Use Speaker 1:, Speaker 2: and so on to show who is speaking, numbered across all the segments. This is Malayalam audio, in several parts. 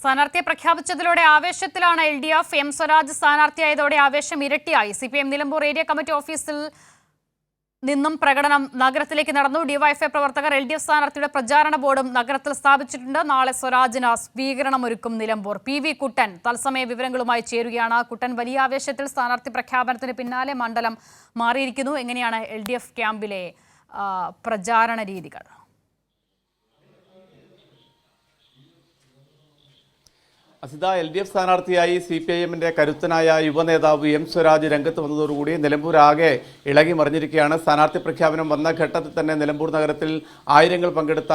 Speaker 1: സ്ഥാനാർത്ഥിയെ പ്രഖ്യാപിച്ചതിലൂടെ ആവേശത്തിലാണ് LDF. എം സ്വരാജ് സ്ഥാനാർത്ഥിയായതോടെ ആവേശം ഇരട്ടിയായി. CPM നിലമ്പൂർ ഏരിയ കമ്മിറ്റി ഓഫീസിൽ നിന്നും പ്രകടനം നഗരത്തിലേക്ക് നടന്നു. ഡിവൈഎഫ്ഐ പ്രവർത്തകർ LDF സ്ഥാനാർത്ഥിയുടെ പ്രചാരണ ബോർഡും നഗരത്തിൽ സ്ഥാപിച്ചിട്ടുണ്ട്. നാളെ സ്വരാജിന് സ്വീകരണമൊരുക്കും നിലമ്പൂർ. PV കുട്ടൻ തത്സമയ വിവരങ്ങളുമായി ചേരുകയാണ്. കുട്ടൻ, വലിയ ആവേശത്തിൽ സ്ഥാനാർത്ഥി പ്രഖ്യാപനത്തിന് പിന്നാലെ മണ്ഡലം മാറിയിരിക്കുന്നു. എങ്ങനെയാണ് LDF ക്യാമ്പിലെ പ്രചാരണ രീതികൾ?
Speaker 2: അസിത, LDF സ്ഥാനാർത്ഥിയായി CPIM-ന്റെ കരുത്തനായ യുവനേതാവ് എം സ്വരാജ് രംഗത്ത് വന്നതോടുകൂടി നിലമ്പൂർ ആകെ ഇളകി മറിഞ്ഞിരിക്കുകയാണ്. സ്ഥാനാർത്ഥി പ്രഖ്യാപനം വന്ന ഘട്ടത്തിൽ തന്നെ നിലമ്പൂർ നഗരത്തിൽ ആയിരങ്ങൾ പങ്കെടുത്ത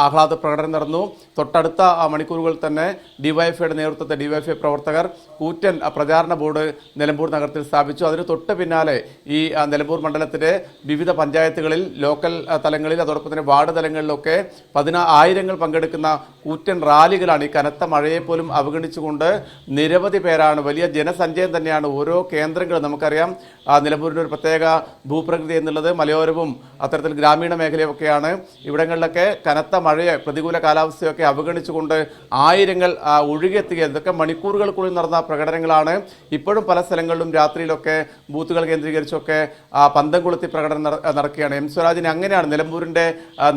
Speaker 2: ആഹ്ലാദ പ്രകടനം നടന്നു. തൊട്ടടുത്ത മണിക്കൂറുകൾ തന്നെ ഡിവൈഎഫ്ഐയുടെ നേതൃത്വത്തിൽ ഡിവൈഎഫ്ഐ പ്രവർത്തകർ കൂറ്റൻ പ്രചാരണ ബോർഡ് നിലമ്പൂർ നഗരത്തിൽ സ്ഥാപിച്ചു. അതിന് തൊട്ട് പിന്നാലെ ഈ നിലമ്പൂർ മണ്ഡലത്തിലെ വിവിധ പഞ്ചായത്തുകളിൽ, ലോക്കൽ തലങ്ങളിൽ, അതോടൊപ്പം തന്നെ വാർഡ് തലങ്ങളിലൊക്കെ ആയിരങ്ങൾ പങ്കെടുക്കുന്ന കൂറ്റൻ റാലികളാണ്. ഈ കനത്ത മഴയെ പോലും അവഗണിച്ചുകൊണ്ട് നിരവധി പേരാണ്. വലിയ ജനസഞ്ചയം തന്നെയാണ് ഓരോ കേന്ദ്രങ്ങളും. നമുക്കറിയാം നിലമ്പൂരിൻ്റെ ഒരു പ്രത്യേക ഭൂപ്രകൃതി എന്നുള്ളത് മലയോരവും അത്തരത്തിൽ ഗ്രാമീണ മേഖലയൊക്കെയാണ്. ഇവിടങ്ങളിലൊക്കെ കനത്ത മഴയെ, പ്രതികൂല കാലാവസ്ഥയൊക്കെ അവഗണിച്ചുകൊണ്ട് ആയിരങ്ങൾ ഒഴുകിയെത്തുക. ഇതൊക്കെ മണിക്കൂറുകൾക്കുള്ളിൽ നടന്ന പ്രകടനങ്ങളാണ്. ഇപ്പോഴും പല സ്ഥലങ്ങളിലും രാത്രിയിലൊക്കെ ബൂത്തുകൾ കേന്ദ്രീകരിച്ചൊക്കെ പന്തം കൊളുത്തി പ്രകടനം നടക്കുകയാണ്. എം സ്വരാജിന് അങ്ങനെയാണ്. നിലമ്പൂരിൻ്റെ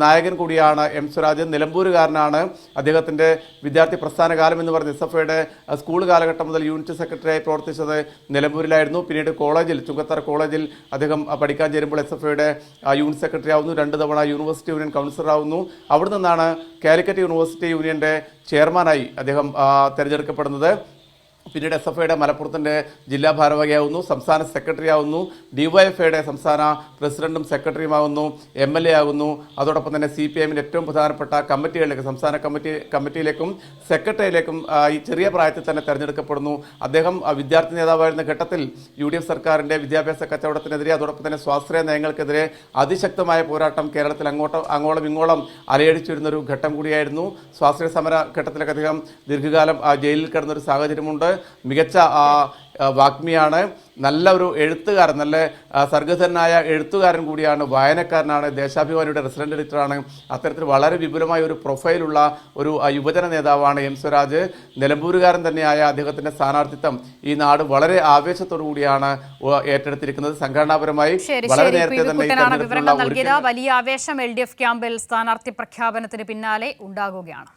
Speaker 2: നായകൻ കൂടിയാണ് എം സ്വരാജ്. നിലമ്പൂരുകാരനാണ്. അദ്ദേഹത്തിൻ്റെ വിദ്യാർത്ഥി പ്രസ്ഥാന കാലം എന്ന് പറഞ്ഞ SFIയുടെ സ്കൂൾ കാലഘട്ടം മുതൽ യൂണിറ്റ് സെക്രട്ടറിയായി പ്രവർത്തിച്ചത് നിലമ്പൂരിലായിരുന്നു. പിന്നീട് കോളേജിൽ, ചുങ്കത്തറ കോളേജിൽ അദ്ദേഹം പഠിക്കാൻ ചേരുമ്പോൾ SFIയുടെ യൂണിറ്റ് സെക്രട്ടറി ആവുന്നു. 2 തവണ യൂണിവേഴ്സിറ്റി യൂണിയൻ കൗൺസിലർ ആവുന്നു. അവിടെ നിന്നാണ് കാലിക്കറ്റ് യൂണിവേഴ്സിറ്റി യൂണിയൻ്റെ ചെയർമാനായി അദ്ദേഹം തിരഞ്ഞെടുക്കപ്പെടുന്നത്. പിന്നീട് SFIയുടെ മലപ്പുറത്തിൻ്റെ ജില്ലാ ഭാരവാഹിയാവുന്നു, സംസ്ഥാന സെക്രട്ടറി ആവുന്നു, ഡിവൈഎഫ്ഐയുടെ സംസ്ഥാന പ്രസിഡന്റും സെക്രട്ടറിയുമാവുന്നു, MLA ആകുന്നു. അതോടൊപ്പം തന്നെ CPIM-ന്റെ ഏറ്റവും പ്രധാനപ്പെട്ട കമ്മിറ്റികളിലേക്ക്, സംസ്ഥാന കമ്മിറ്റിയിലേക്കും സെക്രട്ടറിയിലേക്കും ഈ ചെറിയ പ്രായത്തിൽ തന്നെ തെരഞ്ഞെടുക്കപ്പെടുന്നു. അദ്ദേഹം വിദ്യാർത്ഥി നേതാവായിരുന്ന ഘട്ടത്തിൽ UDF സർക്കാരിൻ്റെ വിദ്യാഭ്യാസ കച്ചവടത്തിനെതിരെ, അതോടൊപ്പം തന്നെ സ്വാശ്രയ നയങ്ങൾക്കെതിരെ അതിശക്തമായ പോരാട്ടം കേരളത്തിൽ അങ്ങോളം ഇങ്ങോളം അലയടിച്ചിരുന്നൊരു ഘട്ടം കൂടിയായിരുന്നു. സ്വാശ്രയ സമര ഘട്ടത്തിലൊക്കെ അദ്ദേഹം ദീർഘകാലം ജയിലിൽ കിടന്നൊരു സാഹചര്യമുണ്ട്. മികച്ച വാഗ്മിയാണ്, നല്ല ഒരു എഴുത്തുകാരൻ, നല്ല സർഗധനായ എഴുത്തുകാരൻ കൂടിയാണ്, വായനക്കാരനാണ്, ദേശാഭിമാനിയുടെ റെസിഡന്റ് എഡിറ്ററാണ്. അത്തരത്തിൽ വളരെ വിപുലമായ ഒരു പ്രൊഫൈലുള്ള ഒരു യുവജന നേതാവാണ് എം സ്വരാജ്. നിലമ്പൂരുകാരൻ തന്നെയായ അദ്ദേഹത്തിന്റെ സ്ഥാനാർത്ഥിത്വം ഈ നാട് വളരെ ആവേശത്തോടു കൂടിയാണ് ഏറ്റെടുത്തിരിക്കുന്നത്. സംഘടനാപരമായി വളരെ നേരത്തെ തന്നെ
Speaker 1: വലിയ ആവേശം LDF ക്യാമ്പിൽ സ്ഥാനാർത്ഥി പ്രഖ്യാപനത്തിന് പിന്നാലെ ഉണ്ടാകുകയാണ്.